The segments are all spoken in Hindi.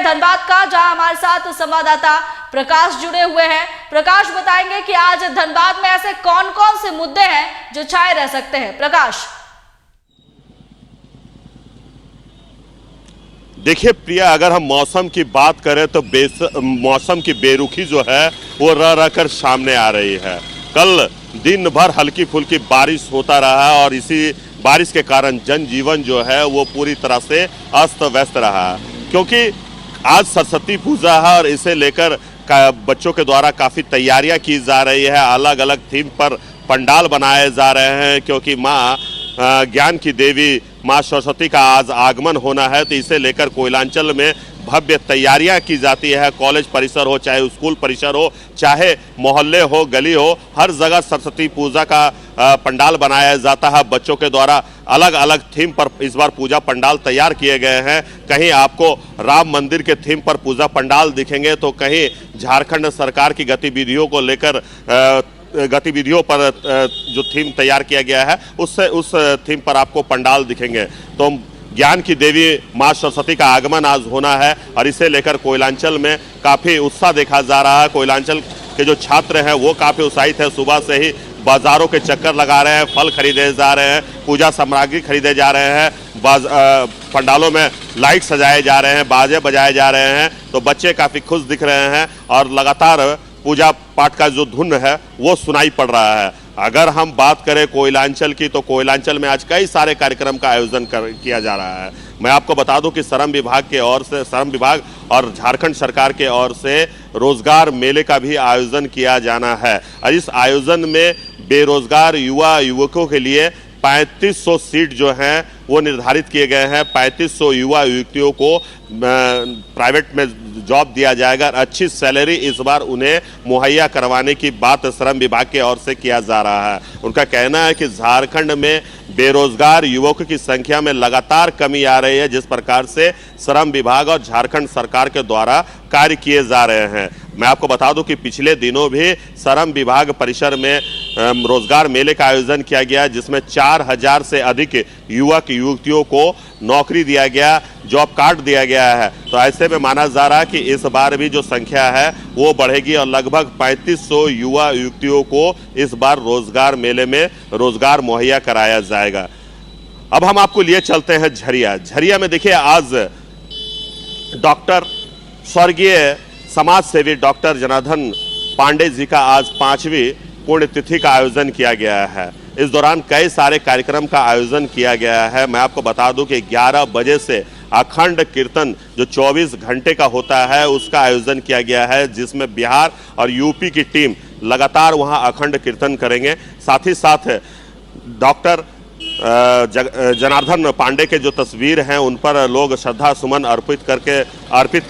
धनबाद का, जहां हमारे साथ संवाददाता प्रकाश जुड़े हुए हैं। प्रकाश, बताएंगे कि आज धनबाद में ऐसे कौन कौन से मुद्दे हैं जो छाए रह सकते हैं। प्रकाश। देखिए प्रिया, अगर हम मौसम की बात करें तो मौसम की बेरुखी जो है वो रह कर सामने आ रही है। कल दिन भर हल्की फुल्की बारिश होता रहा और इसी बारिश के कारण जनजीवन जो है वो पूरी तरह से अस्त व्यस्त रहा, क्योंकि आज सरस्वती पूजा है और इसे लेकर बच्चों के द्वारा काफ़ी तैयारियां की जा रही है। अलग अलग थीम पर पंडाल बनाए जा रहे हैं, क्योंकि माँ ज्ञान की देवी माँ सरस्वती का आज आगमन होना है, तो इसे लेकर कोयलांचल में भव्य तैयारियां की जाती है। कॉलेज परिसर हो, चाहे स्कूल परिसर हो, चाहे मोहल्ले हो, गली हो, हर जगह सरस्वती पूजा का पंडाल बनाया जाता है। बच्चों के द्वारा अलग अलग थीम पर इस बार पूजा पंडाल तैयार किए गए हैं। कहीं आपको राम मंदिर के थीम पर पूजा पंडाल दिखेंगे, तो कहीं झारखंड सरकार की गतिविधियों को लेकर गतिविधियों पर जो थीम तैयार किया गया है उस थीम पर आपको पंडाल दिखेंगे। तो ज्ञान की देवी माँ सरस्वती का आगमन आज होना है और इसे लेकर कोयलांचल में काफ़ी उत्साह देखा जा रहा है। कोयलांचल के जो छात्र हैं वो काफ़ी उत्साहित है। सुबह से ही बाजारों के चक्कर लगा रहे हैं, फल खरीदे जा रहे हैं, पूजा सामग्री खरीदे जा रहे हैं, पंडालों में लाइट सजाए जा रहे हैं, बाजे बजाए जा रहे हैं। तो बच्चे काफ़ी खुश दिख रहे हैं और लगातार पूजा पाठ का जो धुन है वो सुनाई पड़ रहा है। अगर हम बात करें कोयलांचल की, तो कोयलांचल में आज कई सारे कार्यक्रम का आयोजन किया जा रहा है। मैं आपको बता दूं कि श्रम विभाग और झारखंड सरकार के ओर से रोजगार मेले का भी आयोजन किया जाना है और इस आयोजन में बेरोजगार युवकों के लिए 3500 सीट जो हैं वो निर्धारित किए गए हैं। 3500 युवा युवतियों को प्राइवेट में जॉब दिया जाएगा। अच्छी सैलरी इस बार उन्हें मुहैया करवाने की बात श्रम विभाग की ओर से किया जा रहा है। उनका कहना है कि झारखंड में बेरोजगार युवकों की संख्या में लगातार कमी आ रही है, जिस प्रकार से श्रम विभाग और झारखंड सरकार के द्वारा कार्य किए जा रहे हैं। मैं आपको बता दूं कि पिछले दिनों भी श्रम विभाग परिसर में रोजगार मेले का आयोजन किया गया, जिसमें 4000 से अधिक युवक युवतियों को नौकरी दिया गया, जॉब कार्ड दिया गया है। तो ऐसे में माना जा रहा है कि इस बार भी जो संख्या है वो बढ़ेगी और लगभग 3500 युवा युवतियों को इस बार रोजगार मेले में रोजगार मुहैया कराया जाएगा। अब हम आपको लिए चलते हैं झरिया में। देखिए, आज डॉक्टर स्वर्गीय समाज सेवी डॉक्टर जनार्दन पांडे जी का आज 5वीं पुण्यतिथि का आयोजन किया गया है। इस दौरान कई सारे कार्यक्रम का आयोजन किया गया है। मैं आपको बता दूं कि 11 बजे से अखंड कीर्तन जो 24 घंटे का होता है उसका आयोजन किया गया है, जिसमें बिहार और यूपी की टीम लगातार वहां अखंड कीर्तन करेंगे। साथ ही साथ डॉक्टर जनार्दन पांडे के जो तस्वीर हैं उन पर लोग श्रद्धा सुमन अर्पित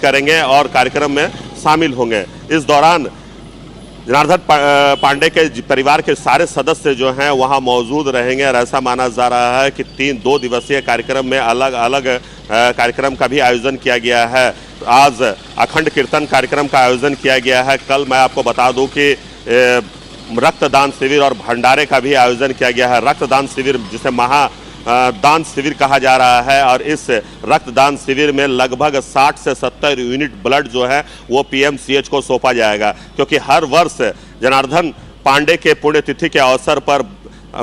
करेंगे और कार्यक्रम में शामिल होंगे। इस दौरान जनार्दन पांडे के परिवार के सारे सदस्य जो हैं वहां मौजूद रहेंगे और ऐसा माना जा रहा है कि 2 दिवसीय कार्यक्रम में अलग अलग कार्यक्रम का भी आयोजन किया गया है। आज अखंड कीर्तन कार्यक्रम का आयोजन किया गया है। कल मैं आपको बता दूं कि रक्तदान शिविर और भंडारे का भी आयोजन किया गया है। रक्तदान शिविर जिसे दान शिविर कहा जा रहा है और इस रक्तदान शिविर में लगभग 60 से 70 यूनिट ब्लड जो है वो पीएमसीएच को सौंपा जाएगा, क्योंकि हर वर्ष जनार्दन पांडे के पुण्यतिथि के अवसर पर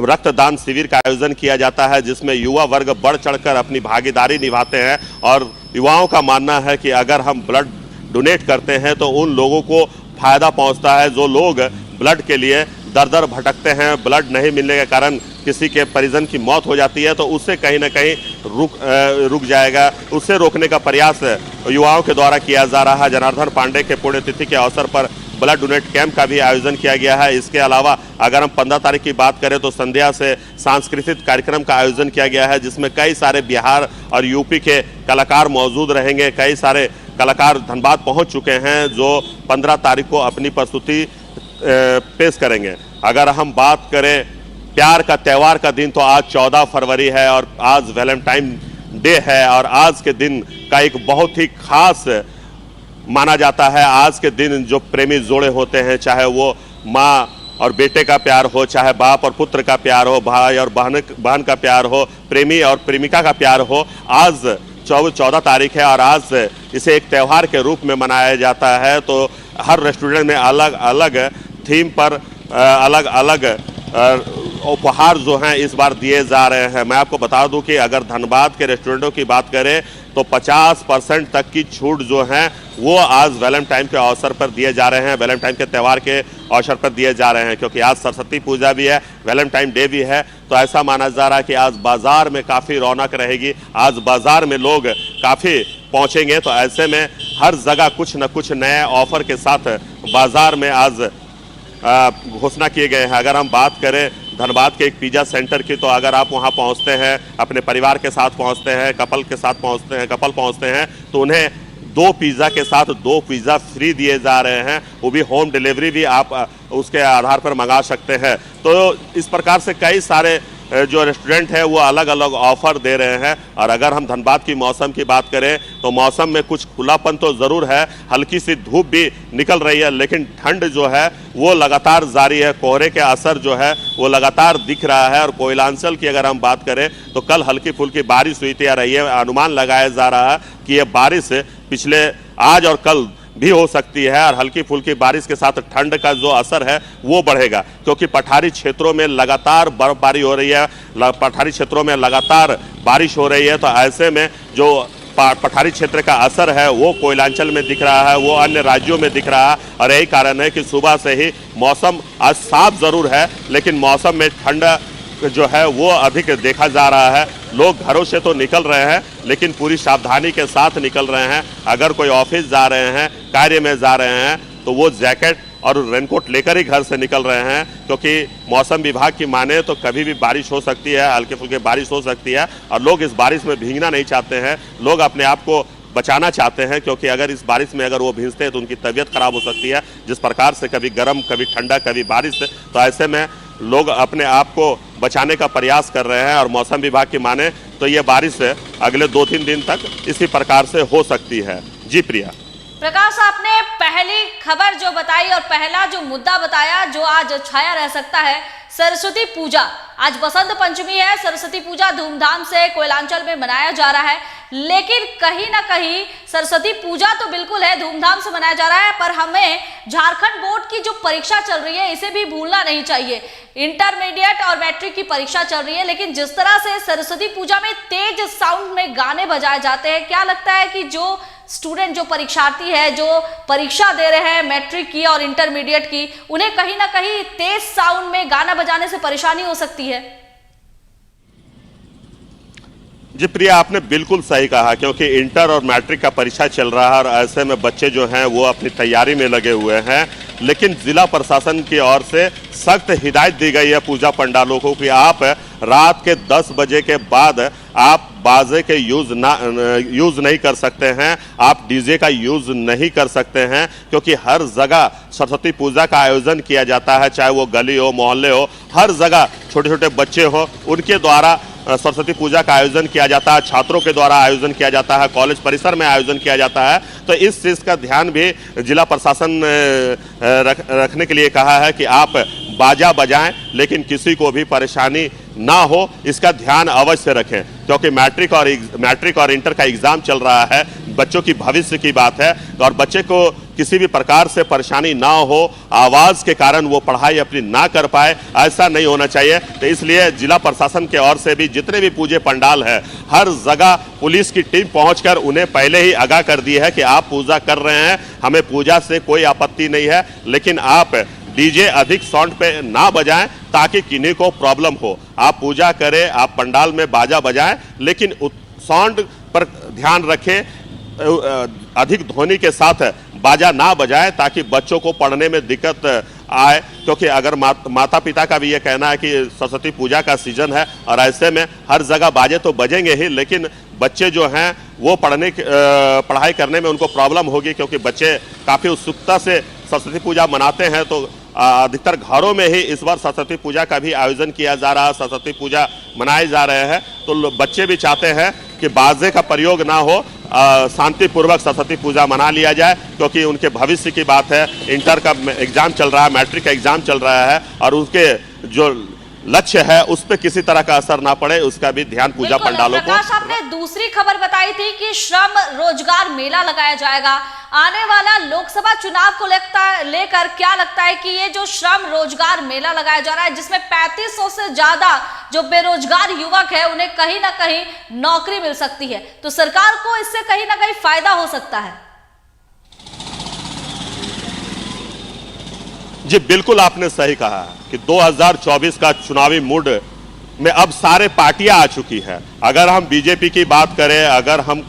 रक्तदान शिविर का आयोजन किया जाता है, जिसमें युवा वर्ग बढ़ चढ़कर अपनी भागीदारी निभाते हैं। और युवाओं का मानना है कि अगर हम ब्लड डोनेट करते हैं तो उन लोगों को फायदा पहुंचता है। जो लोग ब्लड के लिए दर दर भटकते हैं, ब्लड नहीं मिलने के कारण किसी के परिजन की मौत हो जाती है, तो उससे कहीं ना कहीं रुक जाएगा। उससे रोकने का प्रयास युवाओं के द्वारा किया जा रहा है। जनार्दन पांडे के पुण्यतिथि के अवसर पर ब्लड डोनेट कैंप का भी आयोजन किया गया है। इसके अलावा अगर हम 15 तारीख की बात करें तो संध्या से सांस्कृतिक कार्यक्रम का आयोजन किया गया है, जिसमें कई सारे बिहार और यूपी के कलाकार मौजूद रहेंगे। कई सारे कलाकार धनबाद पहुंच चुके हैं जो 15 तारीख को अपनी प्रस्तुति पेश करेंगे। अगर हम बात करें प्यार का त्यौहार का दिन, तो आज 14 फरवरी है और आज वैलेंटाइन डे है और आज के दिन का एक बहुत ही खास माना जाता है। आज के दिन जो प्रेमी जोड़े होते हैं, चाहे वो माँ और बेटे का प्यार हो, चाहे बाप और पुत्र का प्यार हो, भाई और बहन का प्यार हो, प्रेमी और प्रेमिका का प्यार हो, आज 14 तारीख है और आज इसे एक त्यौहार के रूप में मनाया जाता है। तो हर रेस्टोरेंट में अलग अलग थीम पर अलग अलग उपहार जो हैं इस बार दिए जा रहे हैं। मैं आपको बता दूं कि अगर धनबाद के रेस्टोरेंटों की बात करें तो 50% तक की छूट जो है वो आज वैलेंटाइन के अवसर पर दिए जा रहे हैं, वैलेंटाइन के त्यौहार के अवसर पर दिए जा रहे हैं, क्योंकि आज सरस्वती पूजा भी है, वैलेंटाइन डे भी है। तो ऐसा माना जा रहा है कि आज बाजार में काफ़ी रौनक रहेगी, आज बाजार में लोग काफ़ी पहुंचेंगे। तो ऐसे में हर जगह कुछ न कुछ नए ऑफर के साथ बाजार में आज घोषणा किए गए हैं। अगर हम बात करें धनबाद के एक पिज़्ज़ा सेंटर की, तो अगर आप वहां पहुंचते हैं, अपने परिवार के साथ पहुंचते हैं, कपल पहुंचते हैं, तो उन्हें 2 पिज़्ज़ा के साथ 2 पिज़्ज़ा फ्री दिए जा रहे हैं। वो भी होम डिलीवरी भी आप उसके आधार पर मंगा सकते हैं। तो इस प्रकार से कई सारे जो रेस्टोरेंट है वो अलग अलग ऑफर दे रहे हैं। और अगर हम धनबाद की मौसम की बात करें तो मौसम में कुछ खुलापन तो ज़रूर है, हल्की सी धूप भी निकल रही है, लेकिन ठंड जो है वो लगातार जारी है। कोहरे के असर जो है वो लगातार दिख रहा है। और कोयलांचल की अगर हम बात करें तो कल हल्की फुल्की बारिश हुई थी, और ये अनुमान लगाया जा रहा है कि ये बारिश पिछले आज और कल भी हो सकती है। और हल्की फुल्की बारिश के साथ ठंड का जो असर है वो बढ़ेगा, क्योंकि पठारी क्षेत्रों में लगातार बर्फबारी हो रही है, पठारी क्षेत्रों में लगातार बारिश हो रही है। तो ऐसे में जो पठारी क्षेत्र का असर है वो कोयलांचल में दिख रहा है, वो अन्य राज्यों में दिख रहा है। और यही कारण है कि सुबह से ही मौसम आज साफ ज़रूर है, लेकिन मौसम में ठंड जो है वो अधिक देखा जा रहा है। लोग घरों से तो निकल रहे हैं, लेकिन पूरी सावधानी के साथ निकल रहे हैं। अगर कोई ऑफिस जा रहे हैं, कार्य में जा रहे हैं, तो वो जैकेट और रेनकोट लेकर ही घर से निकल रहे हैं, क्योंकि मौसम विभाग की माने तो कभी भी बारिश हो सकती है, हल्के फुल्के बारिश हो सकती है। और लोग इस बारिश में भीगना नहीं चाहते हैं, लोग अपने आप को बचाना चाहते हैं, क्योंकि अगर इस बारिश में अगर वो भींजते हैं तो उनकी तबीयत खराब हो सकती है। जिस प्रकार से कभी गर्म, कभी ठंडा, कभी बारिश, तो ऐसे में लोग अपने आप को बचाने का प्रयास कर रहे हैं। और मौसम विभाग की माने तो ये बारिश अगले 2-3 दिन तक इसी प्रकार से हो सकती है। जी प्रिया। प्रकाश, आपने पहली खबर जो बताई और पहला जो मुद्दा बताया जो आज छाया रह सकता है, सरस्वती पूजा। आज बसंत पंचमी है, सरस्वती पूजा धूमधाम से कोयलांचल में मनाया जा रहा है, लेकिन कहीं ना कहीं सरस्वती पूजा तो बिल्कुल है, धूमधाम से मनाया जा रहा है, पर हमें झारखंड बोर्ड की जो परीक्षा चल रही है इसे भी भूलना नहीं चाहिए। इंटरमीडिएट और मैट्रिक की परीक्षा चल रही है, लेकिन जिस तरह से सरस्वती पूजा में तेज साउंड में गाने बजाए जाते हैं, क्या लगता है कि जो स्टूडेंट, जो परीक्षार्थी है, जो परीक्षा दे रहे हैं मैट्रिक की और इंटरमीडिएट की, उन्हें कहीं ना कहीं तेज साउंड में गाना बजाने से परेशानी हो सकती है? जी प्रिया, आपने बिल्कुल सही कहा, क्योंकि इंटर और मैट्रिक का परीक्षा चल रहा है और ऐसे में बच्चे जो हैं वो अपनी तैयारी में लगे हुए हैं। लेकिन जिला प्रशासन की ओर से सख्त हिदायत दी गई है पूजा पंडालों को कि आप रात के 10 बजे के बाद आप बाजे के यूज़ नहीं कर सकते हैं, आप डीजे का यूज़ नहीं कर सकते हैं, क्योंकि हर जगह सरस्वती पूजा का आयोजन किया जाता है, चाहे वो गली हो, मोहल्ले हो, हर जगह छोटे छोटे बच्चे हो, उनके द्वारा सरस्वती पूजा का आयोजन किया जाता है, छात्रों के द्वारा आयोजन किया जाता है, कॉलेज परिसर में आयोजन किया जाता है। तो इस चीज़ का ध्यान भी जिला प्रशासन ने रखने के लिए कहा है कि आप बाजा बजाएं, लेकिन किसी को भी परेशानी ना हो इसका ध्यान अवश्य रखें, क्योंकि मैट्रिक और इंटर का एग्ज़ाम चल रहा है, बच्चों की भविष्य की बात है। और बच्चे को किसी भी प्रकार से परेशानी ना हो, आवाज़ के कारण वो पढ़ाई अपनी ना कर पाए, ऐसा नहीं होना चाहिए। तो इसलिए जिला प्रशासन के ओर से भी जितने भी पूजे पंडाल है, हर जगह पुलिस की टीम पहुंचकर उन्हें पहले ही आगाह कर दी है कि आप पूजा कर रहे हैं, हमें पूजा से कोई आपत्ति नहीं है, लेकिन आप डीजे अधिक साउंड पे ना बजाएं ताकि किन्हीं को प्रॉब्लम हो। आप पूजा करें, आप पंडाल में बाजा बजाएं, लेकिन साउंड पर ध्यान रखें, अधिक ध्वनि के साथ बाजा ना बजाएं ताकि बच्चों को पढ़ने में दिक्कत आए। क्योंकि अगर माता पिता का भी ये कहना है कि सरस्वती पूजा का सीजन है और ऐसे में हर जगह बाजे तो बजेंगे ही, लेकिन बच्चे जो हैं वो पढ़ाई करने में उनको प्रॉब्लम होगी, क्योंकि बच्चे काफ़ी उत्सुकता से सरस्वती पूजा मनाते हैं। तो अधिकतर घरों में ही इस बार सरस्वती पूजा का भी आयोजन किया जा रहा है, सरस्वती पूजा मनाए जा रहे हैं। तो बच्चे भी चाहते हैं कि बाजे का प्रयोग ना हो, शांतिपूर्वक सरस्वती पूजा मना लिया जाए, क्योंकि उनके भविष्य की बात है। इंटर का एग्ज़ाम चल रहा है, मैट्रिक का एग्ज़ाम चल रहा है, और उनके जो लक्ष्य है उस पर किसी तरह का असर ना पड़े, उसका भी ध्यान पूजा पंडालों को। प्रकाश, आपने दूसरी खबर बताई थी कि श्रम रोजगार मेला लगाया जाएगा। आने वाला लोकसभा चुनाव को लेकर क्या लगता है कि ये जो श्रम रोजगार मेला लगाया जा रहा है, जिसमें 3500 से ज्यादा जो बेरोजगार युवक है उन्हें कहीं ना कहीं नौकरी मिल सकती है, तो सरकार को इससे कहीं ना कहीं फायदा हो सकता है? जी बिल्कुल, आपने सही कहा कि 2024 का चुनावी मूड में अब सारे पार्टियां आ चुकी है। अगर हम बीजेपी की बात करें, अगर हम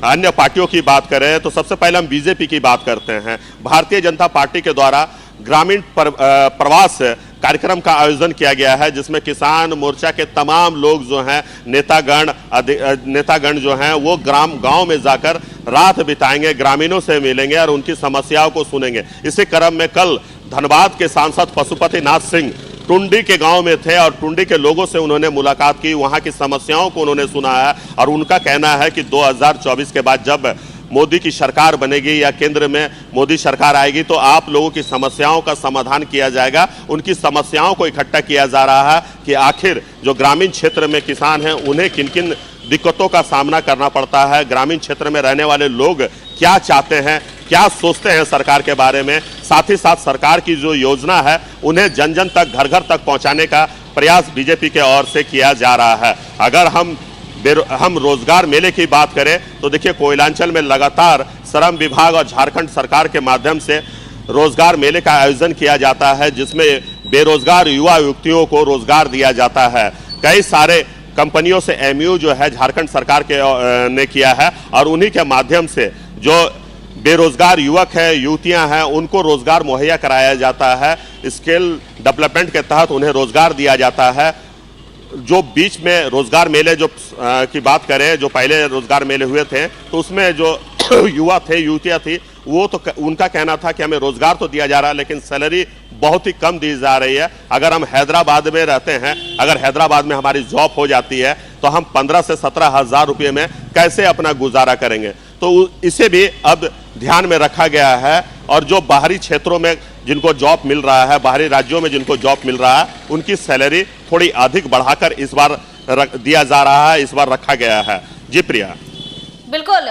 अन्य पार्टियों की बात करें, तो सबसे पहले हम बीजेपी की बात करते हैं। भारतीय जनता पार्टी के द्वारा ग्रामीण प्रवास कार्यक्रम का आयोजन किया गया है, जिसमें किसान मोर्चा के तमाम लोग जो हैं, नेतागण जो हैं, वो गांव में जाकर रात बिताएंगे, ग्रामीणों से मिलेंगे और उनकी समस्याओं को सुनेंगे। इसी क्रम में कल धनबाद के सांसद पशुपति नाथ सिंह टुंडी के गांव में थे और टुंडी के लोगों से उन्होंने मुलाकात की, वहां की समस्याओं को उन्होंने सुना है और उनका कहना है कि 2024 के बाद जब मोदी की सरकार बनेगी या केंद्र में मोदी सरकार आएगी तो आप लोगों की समस्याओं का समाधान किया जाएगा। उनकी समस्याओं को इकट्ठा किया जा रहा है कि आखिर जो ग्रामीण क्षेत्र में किसान हैं उन्हें किन किन दिक्कतों का सामना करना पड़ता है, ग्रामीण क्षेत्र में रहने वाले लोग क्या चाहते हैं, क्या सोचते हैं सरकार के बारे में, साथ ही साथ सरकार की जो योजना है उन्हें जन जन तक, घर घर तक पहुंचाने का प्रयास बीजेपी के ओर से किया जा रहा है। अगर हम रोजगार मेले की बात करें तो देखिए, कोयलांचल में लगातार श्रम विभाग और झारखंड सरकार के माध्यम से रोजगार मेले का आयोजन किया जाता है, जिसमें बेरोजगार युवा युवतियों को रोजगार दिया जाता है। कई सारे कंपनियों से एमयू जो है झारखंड सरकार के ने किया है और उन्हीं के माध्यम से जो बेरोजगार युवक है, युवतियां हैं, उनको रोजगार मुहैया कराया जाता है। स्किल डेवलपमेंट के तहत उन्हें रोजगार दिया जाता है। जो बीच में रोजगार मेले जो की बात करें, जो पहले रोजगार मेले हुए थे तो उसमें जो युवा थे, युवतियां थी, वो तो उनका कहना था कि हमें रोजगार तो दिया जा रहा है लेकिन सैलरी बहुत ही कम दी जा रही है। अगर हम हैदराबाद में रहते हैं, अगर हैदराबाद में हमारी जॉब हो जाती है तो हम 15 से 17 हज़ार रुपये में कैसे अपना गुजारा करेंगे। तो इसे भी अब ध्यान में रखा गया है और जो बाहरी क्षेत्रों में जिनको जॉब मिल रहा है, बाहरी राज्यों में जिनको जॉब मिल रहा है, उनकी सैलरी थोड़ी अधिक बढ़ाकर इस बार दिया जा रहा है, इस बार रखा गया है। जी प्रिया। बिल्कुल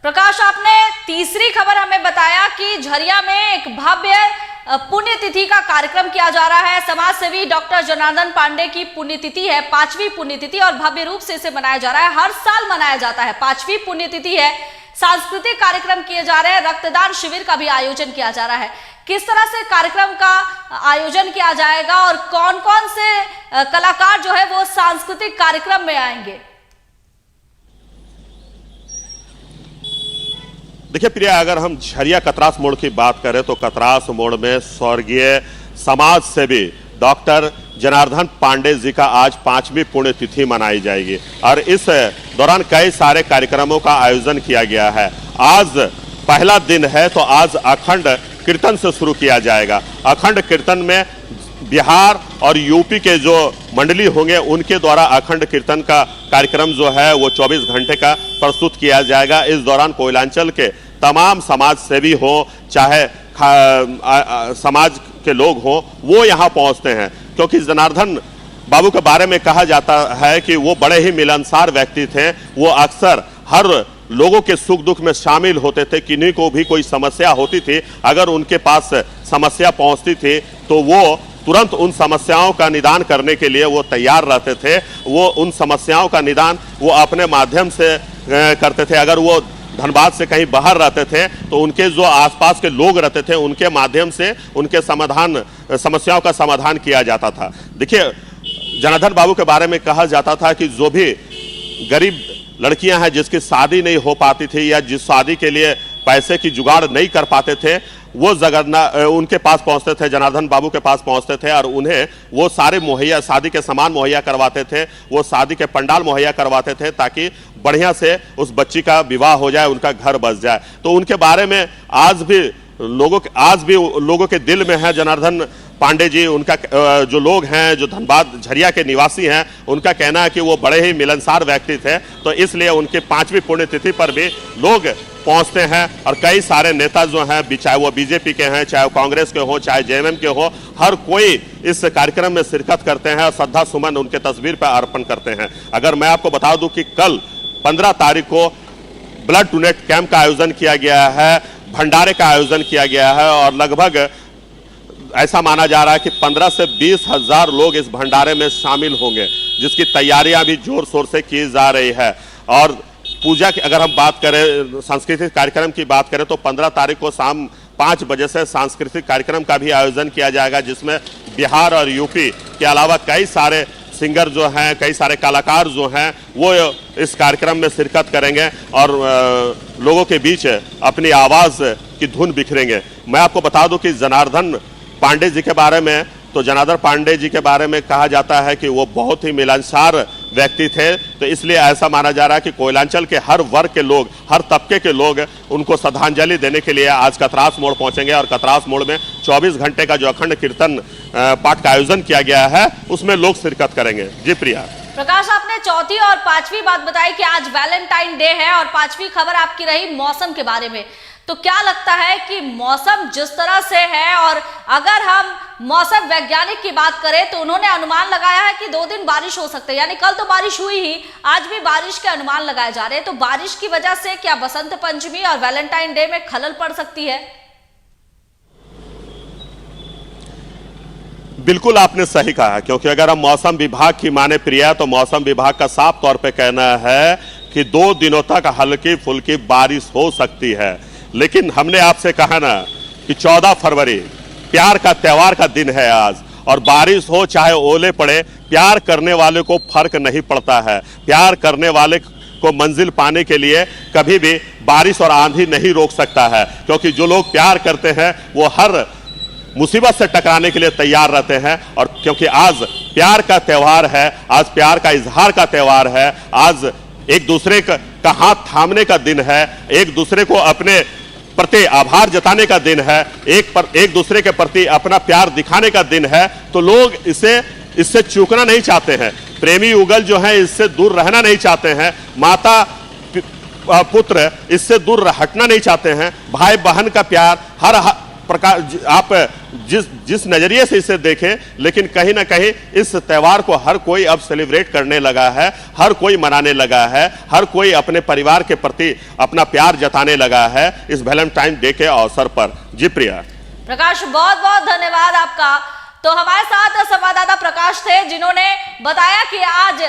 प्रकाश, आपने तीसरी खबर हमें बताया कि झरिया में एक भव्य पुण्यतिथि का कार्यक्रम किया जा रहा है। समाज सेवी डॉक्टर जनार्दन पांडे की पुण्यतिथि है, 5वीं पुण्यतिथि, और भव्य रूप से इसे मनाया जा रहा है। हर साल मनाया जाता है, 5वीं पुण्यतिथि है। सांस्कृतिक कार्यक्रम किए जा रहे हैं, रक्तदान शिविर का भी आयोजन किया जा रहा है। किस तरह से कार्यक्रम का आयोजन किया जाएगा और कौन कौन से कलाकार जो है वो सांस्कृतिक कार्यक्रम में आएंगे? देखिए प्रिया, अगर हम झरिया कतरास मोड़ की बात करें तो कतरास मोड़ में स्वर्गीय समाज सेवी डॉक्टर जनार्दन पांडे जी का आज 5वीं पुण्यतिथि मनाई जाएगी और इस दौरान कई सारे कार्यक्रमों का आयोजन किया गया है। आज पहला दिन है तो आज अखंड कीर्तन से शुरू किया जाएगा। अखंड कीर्तन में बिहार और यूपी के जो मंडली होंगे उनके द्वारा अखंड कीर्तन का कार्यक्रम जो है वो 24 घंटे का प्रस्तुत किया जाएगा। इस दौरान कोयलांचल के तमाम समाज सेवी हो, चाहे समाज के लोग हों, वो यहाँ पहुँचते हैं, क्योंकि जनार्दन बाबू के बारे में कहा जाता है कि वो बड़े ही मिलनसार व्यक्ति थे। वो अक्सर हर लोगों के सुख दुख में शामिल होते थे। किन्हीं को भी कोई समस्या होती थी, अगर उनके पास समस्या पहुंचती थी तो वो तुरंत उन समस्याओं का निदान करने के लिए वो तैयार रहते थे। वो उन समस्याओं का निदान वो अपने माध्यम से करते थे। अगर वो धनबाद से कहीं बाहर रहते थे तो उनके जो आसपास के लोग रहते थे उनके माध्यम से उनके समस्याओं का समाधान किया जाता था। देखिए, जनार्दन बाबू के बारे में कहा जाता था कि जो भी गरीब लड़कियां हैं जिसकी शादी नहीं हो पाती थी या जिस शादी के लिए पैसे की जुगाड़ नहीं कर पाते थे, वो उनके पास पहुंचते थे, जनार्दन बाबू के पास पहुंचते थे और उन्हें वो सारे मुहैया, शादी के सामान मुहैया करवाते थे, वो शादी के पंडाल मुहैया करवाते थे ताकि बढ़िया से उस बच्ची का विवाह हो जाए, उनका घर बस जाए। तो उनके बारे में आज भी लोगों के दिल में है जनार्दन पांडे जी। उनका जो लोग हैं, जो धनबाद झरिया के निवासी हैं, उनका कहना है कि वो बड़े ही मिलनसार व्यक्ति थे। तो इसलिए उनके 5वीं पुण्यतिथि पर भी लोग पहुंचते हैं और कई सारे नेता जो हैं, चाहे वो बीजेपी के हैं, चाहे वो कांग्रेस के हो, चाहे जेएमएम के हो, हर कोई इस कार्यक्रम में शिरकत करते हैं और श्रद्धा सुमन उनके तस्वीर पर अर्पण करते हैं। अगर मैं आपको बता दूं कि कल 15 तारीख को ब्लड डोनेट कैंप का आयोजन किया गया है, भंडारे का आयोजन किया गया है और लगभग ऐसा माना जा रहा है कि 15 से 20 हजार लोग इस भंडारे में शामिल होंगे, जिसकी तैयारियां भी जोर शोर से की जा रही है। और पूजा की अगर हम बात करें, सांस्कृतिक कार्यक्रम की बात करें तो 15 तारीख को शाम 5 बजे से सांस्कृतिक कार्यक्रम का भी आयोजन किया जाएगा, जिसमें बिहार और यूपी के अलावा कई सारे सिंगर जो हैं, कई सारे कलाकार जो हैं वो इस कार्यक्रम में शिरकत करेंगे और लोगों के बीच अपनी आवाज़ की धुन बिखरेंगे। मैं आपको बता दूं कि जनार्दन पांडे जी के बारे में, तो जनार्दन पांडे जी के बारे में कहा जाता है कि वो बहुत ही मिलनसार व्यक्ति थे, तो इसलिए ऐसा माना जा रहा है कि कोयलांचल के हर वर्ग के लोग, हर तबके के लोग उनको श्रद्धांजलि देने के लिए आज कतरास मोड़ पहुंचेंगे और कतरास मोड़ में 24 घंटे का जो अखंड कीर्तन पाठ का आयोजन किया गया है उसमें लोग शिरकत करेंगे। जी प्रिया। प्रकाश, आपने चौथी और पांचवी बात बताई कि आज वैलेंटाइन डे है और पांचवी खबर आपकी रही मौसम के बारे में। तो क्या लगता है कि मौसम जिस तरह से है, और अगर हम मौसम वैज्ञानिक की बात करें तो उन्होंने अनुमान लगाया है कि 2 दिन बारिश हो सकती है, यानी कल तो बारिश हुई ही, आज भी बारिश के अनुमान लगाए जा रहे हैं। तो बारिश की वजह से क्या बसंत पंचमी और वैलेंटाइन डे में खलल पड़ सकती है? बिल्कुल आपने सही कहा, क्योंकि अगर हम मौसम विभाग की माने प्रिया, तो मौसम विभाग का साफ तौर पे कहना है कि 2 दिनों तक हल्की फुल्की बारिश हो सकती है। लेकिन हमने आपसे कहा ना कि 14 फरवरी प्यार का त्योहार का दिन है आज, और बारिश हो चाहे ओले पड़े, प्यार करने वाले को फर्क नहीं पड़ता है। प्यार करने वाले को मंजिल पाने के लिए कभी भी बारिश और आंधी नहीं रोक सकता है, क्योंकि जो लोग प्यार करते हैं वो हर मुसीबत से टकराने के लिए तैयार रहते हैं। और क्योंकि आज प्यार का त्यौहार है, आज प्यार का इजहार का त्यौहार है, आज एक दूसरे का हाथ थामने का दिन है, एक दूसरे को अपने प्रति आभार जताने का दिन है, एक दूसरे के प्रति अपना प्यार दिखाने का दिन है, तो लोग इससे चूकना नहीं चाहते हैं। प्रेमी युगल जो है इससे दूर रहना नहीं चाहते हैं, माता पुत्र इससे दूर हटना नहीं चाहते हैं। भाई बहन का प्यार हर प्रकार, आप जिस नजरिए से इसे देखें, लेकिन कहीं ना कहीं इस त्यौहार को हर कोई अब सेलिब्रेट करने लगा है, हर कोई मनाने लगा है, हर कोई अपने परिवार के प्रति अपना प्यार जताने लगा है इस वैलेंटाइन डे के अवसर पर। जी प्रिया। प्रकाश, बहुत बहुत धन्यवाद आपका। तो हमारे साथ संवाददाता प्रकाश थे, जिन्होंने बताया कि आज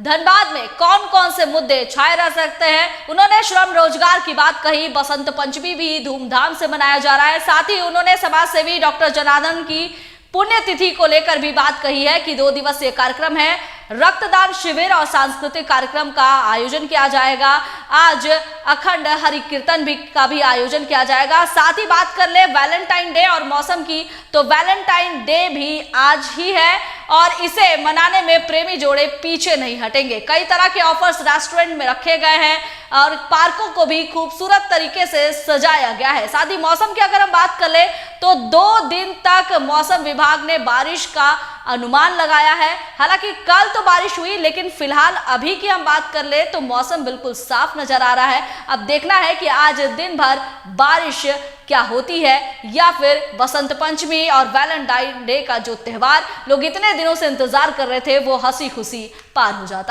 धनबाद में कौन कौन से मुद्दे छाए रह सकते हैं। उन्होंने श्रम रोजगार की बात कही, बसंत पंचमी भी धूमधाम से मनाया जा रहा है, साथ ही उन्होंने समाज सेवी डॉक्टर जनार्दन की पुण्यतिथि को लेकर भी बात कही है कि 2 दिवसीय कार्यक्रम है, रक्तदान शिविर और सांस्कृतिक कार्यक्रम का आयोजन किया जाएगा। आज अखंड हरि कीर्तन का भी आयोजन किया जाएगा। साथ ही बात कर ले वैलेंटाइन डे और मौसम की, तो वैलेंटाइन डे भी आज ही है और इसे मनाने में प्रेमी जोड़े पीछे नहीं हटेंगे। कई तरह के ऑफर्स रेस्टोरेंट में रखे गए हैं और पार्कों को भी खूबसूरत तरीके से सजाया गया है। साथ ही मौसम की अगर हम बात कर ले तो 2 दिन तक मौसम विभाग ने बारिश का अनुमान लगाया है। हालांकि कल तो बारिश हुई, लेकिन फिलहाल अभी की हम बात कर ले तो मौसम बिल्कुल साफ नजर आ रहा है। अब देखना है कि आज दिन भर बारिश क्या होती है, या फिर बसंत पंचमी और वैलेंटाइन डे का जो त्यौहार लोग इतने दिनों से इंतजार कर रहे थे वो हंसी खुशी पार हो जाता है।